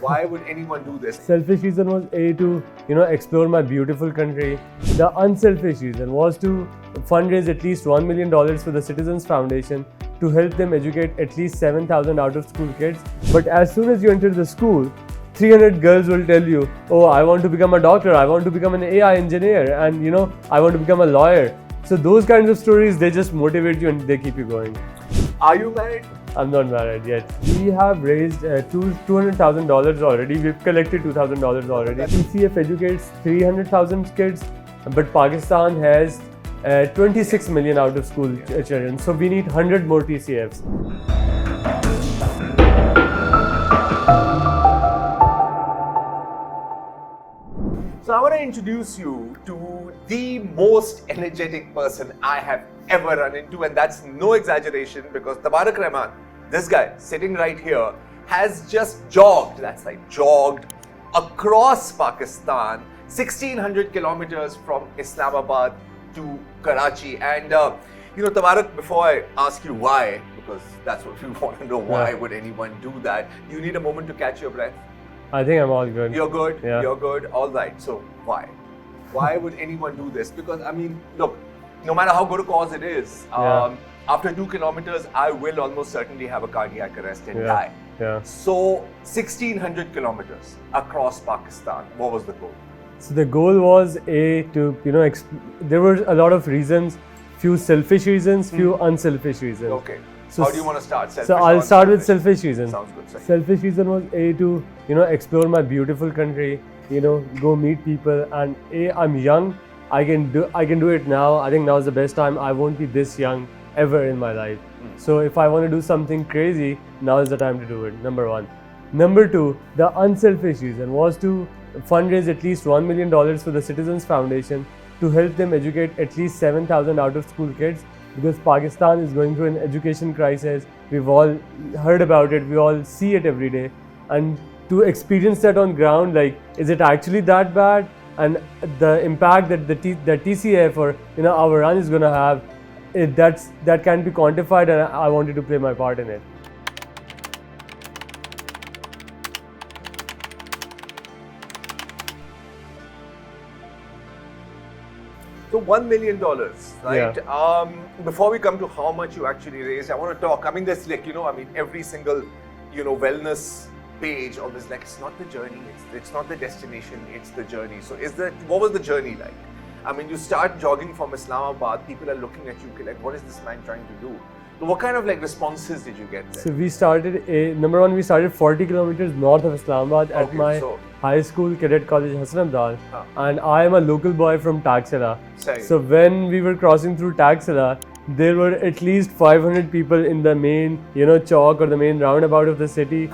Why would anyone do this? Selfish reason was to explore my beautiful country. The unselfish reason was to fundraise at least $1 million for the Citizens Foundation to help them educate at least 7,000 out of school kids. But as soon as you enter the school, 300 girls will tell you, oh, I want to become a doctor, I want to become an AI engineer, and I want to become a lawyer. So those kinds of stories, they just motivate you and they keep you going. Are you married? I'm not married yet. We have raised $200,000 already. We've collected $2,000 already. TCF educates 300,000 kids, but Pakistan has 26 million out of school children. So we need 100 more TCFs. So I want to introduce you to the most energetic person I have ever run into, and that's no exaggeration, because Tabarak Rehman, this guy sitting right here, has just jogged, jogged across Pakistan, 1600 kilometers from Islamabad to Karachi. And Tabarak, before I ask you why, because that's what we want to know, why would anyone do that? You need a moment to catch your breath. I think I'm all good. You're good? Yeah. You're good? All right. So why? Why would anyone do this? Because, I mean, look, no matter how good a cause it is, after 2 kilometers, I will almost certainly have a cardiac arrest and die. Yeah. So 1600 kilometers across Pakistan, what was the goal? So the goal was there were a lot of reasons, few selfish reasons, few unselfish reasons. Okay. So how do you want to start? Selfish so I'll or start with unselfish? selfish reasons. Sounds good. Sorry. Selfish reason was to explore my beautiful country, go meet people, and I'm young. I can do it now. I think now is the best time. I won't be this young ever in my life. So if I want to do something crazy, now is the time to do it. Number one. Number two, the unselfish reason was to fundraise at least $1 million for the Citizens Foundation to help them educate at least 7,000 out of school kids, because Pakistan is going through an education crisis. We've all heard about it. We all see it every day. And to experience that on ground, is it actually that bad? And the impact that the TCF or our run is going to have, that can be quantified, and I wanted to play my part in it. So $1 million, right? Yeah. Before we come to how much you actually raised, I want to talk. I mean, there's every single wellness page on this, it's not the journey, it's not the destination, it's the journey. So what was the journey like? I mean, you start jogging from Islamabad, people are looking at you like, what is this man trying to do? So what kind of responses did you get there? So we started 40 kilometers north of Islamabad at my high school, cadet college, Hasan Abdal, and I am a local boy from Taxila. So when we were crossing through Taxila, there were at least 500 people in the main, chalk or the main roundabout of the city.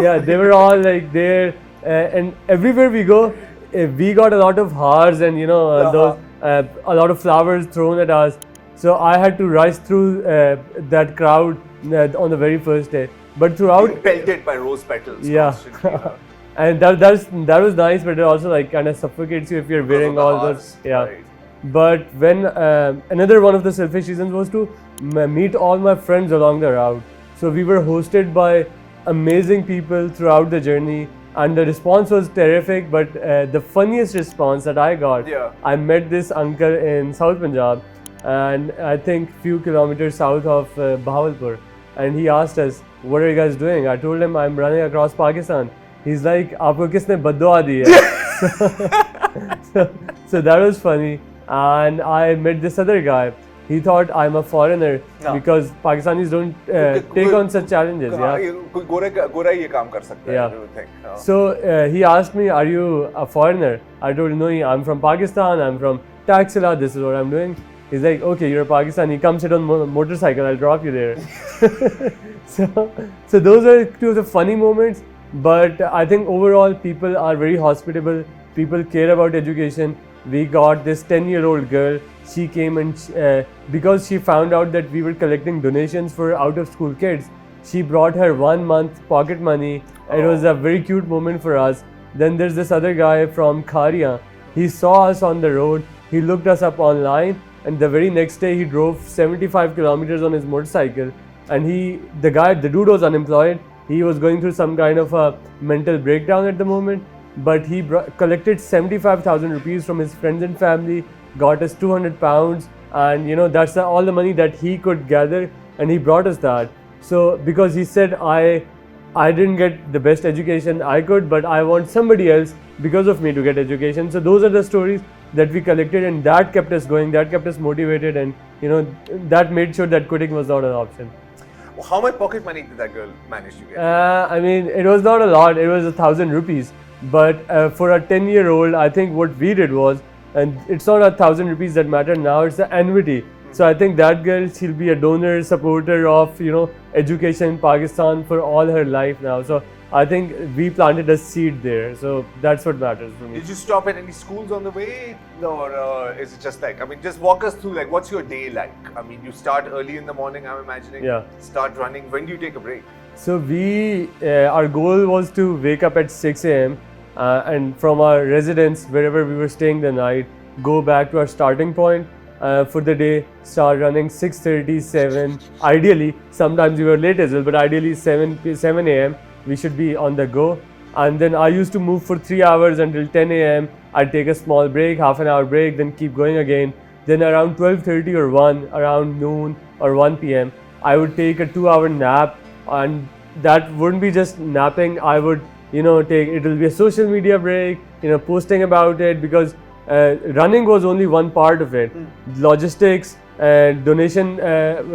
Yeah, they were all there, and everywhere we go, we got a lot of hearts and a lot of flowers thrown at us. So I had to rush through that crowd on the very first day. But throughout, being pelted by rose petals. Yeah. And that was nice, but it also kind of suffocates you if you're wearing all those. Yeah. Right. But when another one of the selfish reasons was to meet all my friends along the route. So we were hosted by amazing people throughout the journey, and the response was terrific. But the funniest response that I got, I met this uncle in South Punjab, and I think few kilometers south of Bahawalpur, and he asked us, what are you guys doing? I told him I'm running across Pakistan. He's like, aapko kisne baddua di hai? So that was funny. And I met this other guy. He thought I'm a foreigner because Pakistanis don't take on such challenges. Gora ye kaam kar sakta hai, you think. So he asked me, are you a foreigner? I told him, no, I'm from Pakistan, I'm from Taxila, this is what I'm doing. He's like, okay, you're a Pakistani, come sit on motorcycle, I'll drop you there. So those are two of the funny moments. But I think overall people are very hospitable, people care about education. We got this 10-year-old girl, she came and because she found out that we were collecting donations for out-of-school kids, she brought her 1 month pocket money. It was a very cute moment for us. Then there's this other guy from Karachi. He saw us on the road, he looked us up online, and the very next day he drove 75 kilometers on his motorcycle. And the dude was unemployed, he was going through some kind of a mental breakdown at the moment. But he collected 75,000 rupees from his friends and family, got us 200 pounds, and that's all the money that he could gather, and he brought us that. So because he said, I didn't get the best education I could, but I want somebody else because of me to get education. So those are the stories that we collected, and that kept us going, that kept us motivated, and that made sure that quitting was not an option. Well, how much pocket money did that girl manage to get? I mean, it was not a lot, it was 1,000 rupees. But for a 10-year-old, I think what we did was, and it's not 1,000 rupees that matter now, it's the annuity. So I think that girl, she'll be a donor, supporter of education in Pakistan for all her life now. So I think we planted a seed there. So that's what matters for me. Did you stop at any schools on the way, or is it just like, just walk us through, like, what's your day like? You start early in the morning, I'm imagining. Yeah. Start running. When do you take a break? So our goal was to wake up at 6 a.m. And from our residence, wherever we were staying the night, go back to our starting point for the day, start running 6:30, 7. Ideally, sometimes we were late as well, but ideally 7 a.m. we should be on the go. And then I used to move for 3 hours until 10 a.m. I'd take a small break, half an hour break, then keep going again. Then around 12:30 or 1, around noon or 1 p.m., I would take a 2-hour nap, and that wouldn't be just napping. I would it'll be a social media break, posting about it, because running was only one part of it. Logistics, donation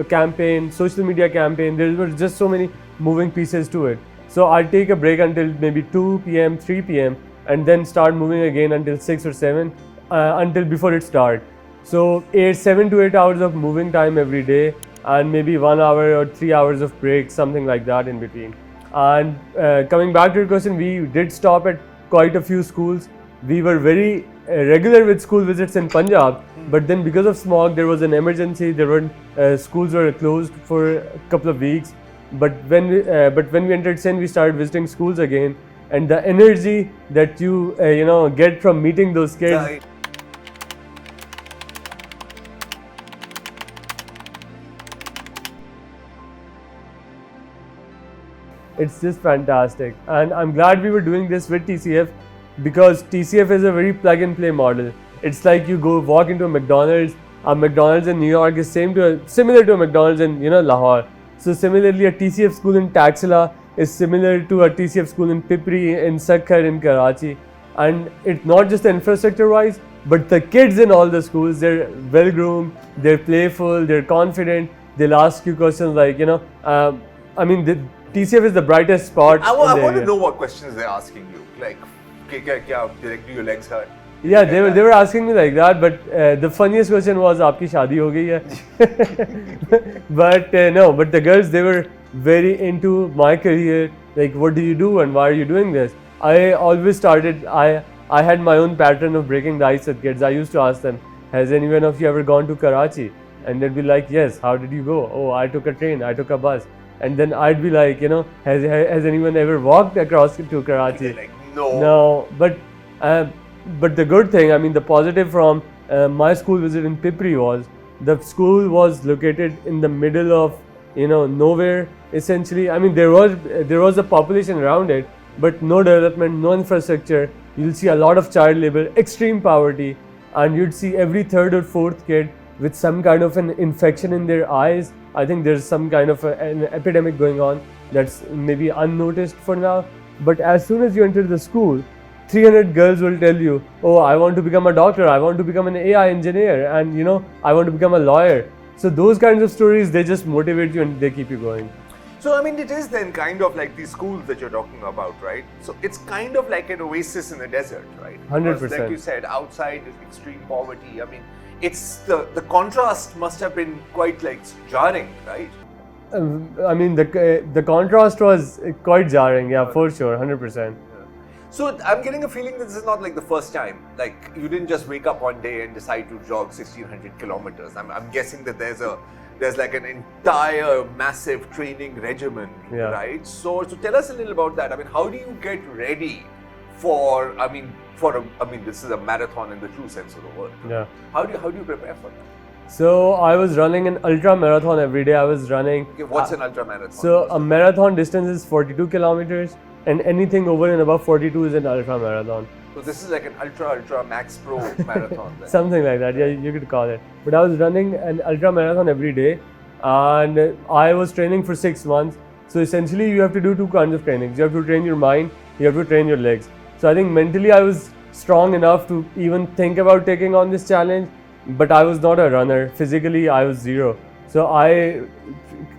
campaign, social media campaign, there were just so many moving pieces to it. So I'd take a break until maybe 2 p.m., 3 p.m. and then start moving again until 6 or 7, until before it starts. So 7 to 8 hours of moving time every day, and maybe 1 hour or 3 hours of break, something like that in between. And coming back to your question, we did stop at quite a few schools. We were very regular with school visits in Punjab, but then because of smog, there was an emergency. Schools were closed for a couple of weeks. But when we entered Sindh, we started visiting schools again, and the energy that you get from meeting those kids. It's just fantastic, and I'm glad we were doing this with TCF, because TCF is a very plug and play model. It's like you go walk into a McDonald's. A McDonald's in New York is similar to a McDonald's in Lahore. So similarly, a TCF school in Taxila is similar to a TCF school in Pipri, in Sakhar, in Karachi. And it's not just infrastructure wise, but the kids in all the schools, they're well groomed, they're playful, they're confident. They'll ask you questions like, TCF is the brightest spot. I want to know what questions they're asking you. Like, do your legs hurt? Yeah, they were asking me like that, but the funniest question was, "Aapki shaadi ho gayi hai?" But the girls, they were very into my career. Like, what do you do and why are you doing this? I always started. I had my own pattern of breaking the ice with kids. I used to ask them, "Has anyone of you ever gone to Karachi?" And they'd be like, "Yes." "How did you go?" "Oh, I took a train. I took a bus." And then I'd be like, has anyone ever walked across to Karachi? Like, no. No, but the good thing, the positive from my school visit in Pipri was, the school was located in the middle of, nowhere, essentially. There was a population around it, but no development, no infrastructure. You'll see a lot of child labor, extreme poverty, and you'd see every third or fourth kid with some kind of an infection in their eyes. I think there's some kind of an epidemic going on that's maybe unnoticed for now. But as soon as you enter the school, 300 girls will tell you, "Oh, I want to become a doctor, I want to become an AI engineer, and I want to become a lawyer." So those kinds of stories, they just motivate you and they keep you going. So it is then kind of like these schools that you're talking about, right? So it's kind of like an oasis in the desert, right? 100%. Because like you said, outside is extreme poverty. It's the contrast must have been quite like jarring, right? The contrast was quite jarring, yeah, for sure, 100%. So I'm getting a feeling that this is not like the first time. Like, you didn't just wake up one day and decide to jog 1,600 kilometers. I'm guessing that there's like an entire massive training regimen, right? So tell us a little about that. How do you get ready for this is a marathon in the true sense of the word. Yeah. How do you prepare for that? So I was running an ultra marathon every day. I was running. Okay, what's an ultra marathon? So a marathon distance is 42 kilometers, and anything over and above 42 is an ultra marathon. So this is like an ultra max pro marathon then. Something like that, yeah, you could call it. But I was running an ultra marathon every day, and I was training for 6 months. So essentially, you have to do two kinds of trainings. You have to train your mind, you have to train your legs. So I think mentally I was strong enough to even think about taking on this challenge, but I was not a runner. Physically, I was zero. So I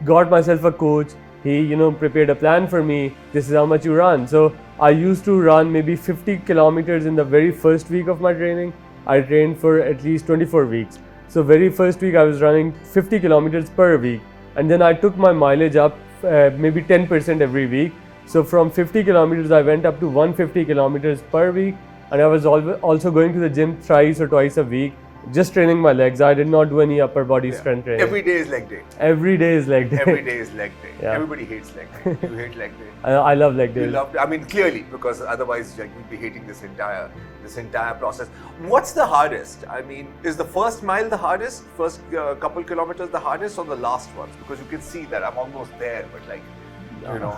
got myself a coach. He, prepared a plan for me. This is how much you run. So I used to run maybe 50 kilometers in the very first week of my training. I trained for at least 24 weeks. So very first week I was running 50 kilometers per week. And then I took my mileage up maybe 10% every week. So from 50 kilometers, I went up to 150 kilometers per week. And I was also going to the gym thrice or twice a week, just training my legs. I did not do any upper body strength training. Every day is leg day. Every day is leg day. Every day is leg day. Yeah. Everybody hates leg day. You hate leg day. I love leg day. You love, clearly, because otherwise you'd be hating this entire process. What's the hardest? Is the first mile the hardest? First couple kilometers the hardest, or the last ones? Because you can see that I'm almost there, but I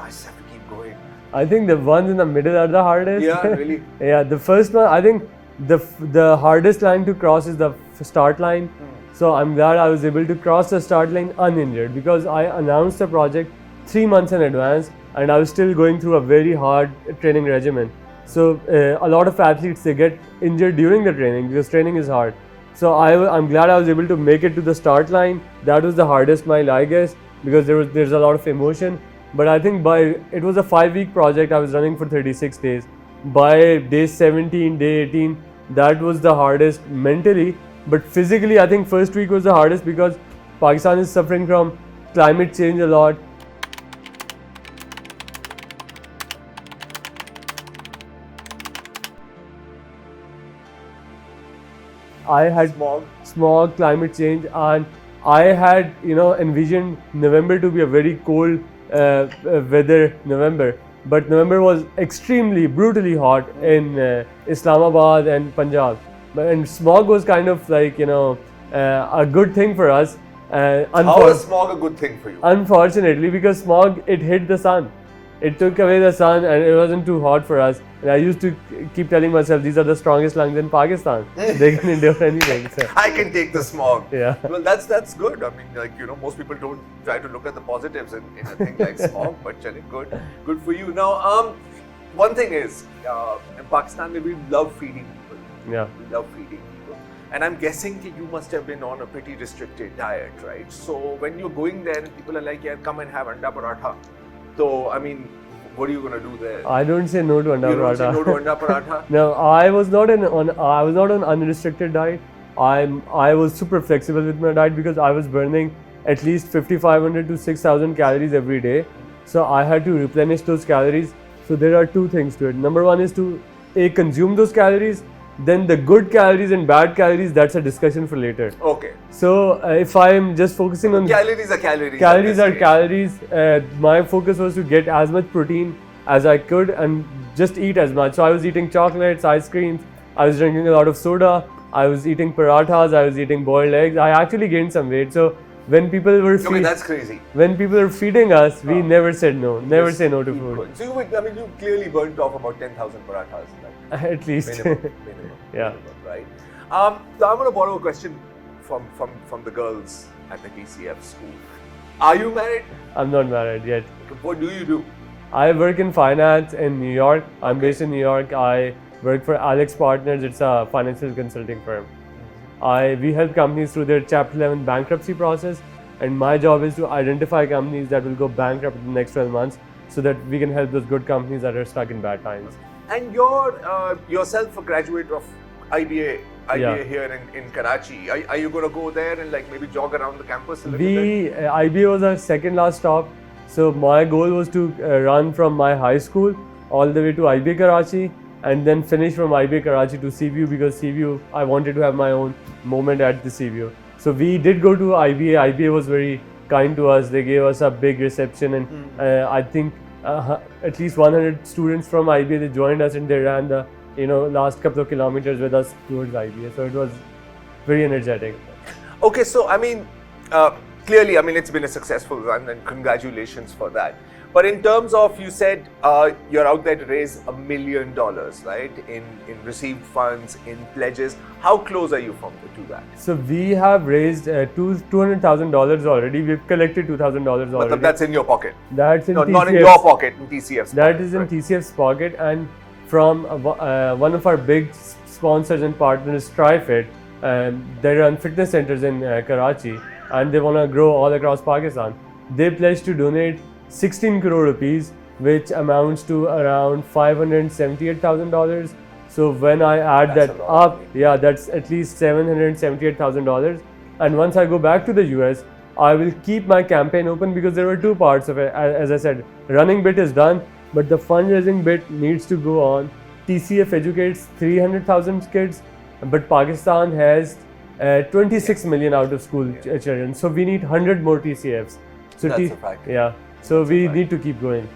just have to keep going. I think the ones in the middle are the hardest. Yeah, really? Yeah, the first one, I think the hardest line to cross is the start line. So I'm glad I was able to cross the start line uninjured, because I announced the project 3 months in advance and I was still going through a very hard training regimen. So a lot of athletes, they get injured during the training because training is hard. So I'm glad I was able to make it to the start line. That was the hardest mile, I guess, because there's a lot of emotion. But I think it was a 5-week project. I was running for 36 days. By day 17, day 18, that was the hardest mentally. But physically, I think first week was the hardest because Pakistan is suffering from climate change a lot. I had smog, climate change, and I had envisioned November to be a very cold weather November, but November was extremely brutally hot in Islamabad and Punjab, and smog was kind of like a good thing for us. How is smog a good thing for you? Unfortunately, because smog, it hit the sun. It took away the sun and it wasn't too hot for us. And I used to keep telling myself, these are the strongest lungs in Pakistan. They can endure anything. So. I can take the smog. Yeah. Well, that's good. Most people don't try to look at the positives in a thing like smog, but good for you. Now, one thing is, in Pakistan, we love feeding people. Yeah. We love feeding people. And I'm guessing that you must have been on a pretty restricted diet, right? So when you're going there and people are like, yeah, come and have anda paratha. So, what are you going to do there? I don't say no to anda paratha. You don't say no to anda paratha? No, I was not on unrestricted diet. I was super flexible with my diet because I was burning at least 5,500 to 6,000 calories every day. So I had to replenish those calories. So there are two things to it. Number one is to consume those calories. Then the good calories and bad calories, that's a discussion for later. Okay. So if I'm just focusing on calories are calories. Calories are calories. My focus was to get as much protein as I could and just eat as much. So I was eating chocolates, ice creams. I was drinking a lot of soda. I was eating parathas. I was eating boiled eggs. I actually gained some weight. So when people were that's crazy. When people were feeding us, we never said no. Never say no to food. So you clearly burnt off about 10,000 parathas. At least. Minimum, yeah. Right. So I'm going to borrow a question from the girls at the TCF school. Are you married? I'm not married yet. What do you do? I work in finance in New York. I'm based in New York. I work for Alex Partners. It's a financial consulting firm. We help companies through their Chapter 11 bankruptcy process, and my job is to identify companies that will go bankrupt in the next 12 months so that we can help those good companies that are stuck in bad times. And you're yourself a graduate of IBA here in Karachi. Are you going to go there and maybe jog around the campus a little bit? IBA was our second last stop. So my goal was to run from my high school all the way to IBA Karachi and then finish from IBA Karachi to CVU, because CVU, I wanted to have my own moment at the CVU. So we did go to IBA. IBA was very kind to us. They gave us a big reception, and I think at least 100 students from IBA, they joined us and they ran the last couple of kilometers with us towards IBA. So it was very energetic. Okay, so I mean, clearly, I mean, it's been a successful run, and congratulations for that. But in terms of, you said you're out there to raise $1 million, right? In received funds, in pledges. How close are you to that? So we have raised $200,000 already. We've collected $2,000 already. But that's in your pocket. That's in no, TCF's. not in your pocket, in TCF's That pocket, is in right? TCF's pocket, and from one of our big sponsors and partners, TriFit. They run fitness centers in Karachi, and they want to grow all across Pakistan. They pledged to donate 16 crore rupees, which amounts to around $578,000. So when I add That's that a lot. up, yeah, that's at least $778,000. And once I go back to the US, I will keep my campaign open because there were two parts of it. As I said, running bit is done, but the fundraising bit needs to go on. TCF educates 300,000 kids, but Pakistan has 26 million out of school children. So we need 100 more TCFs. So That's a fact. Yeah. So That's a we fact. need to keep going.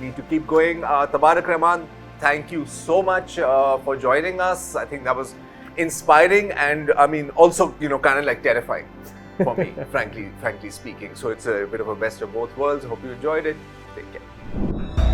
Need to keep going. Tabarak Rehman, thank you so much for joining us. I think that was inspiring, and I mean, also, you know, kind of like terrifying for me, frankly speaking. So it's a bit of a best of both worlds. Hope you enjoyed it. Take care.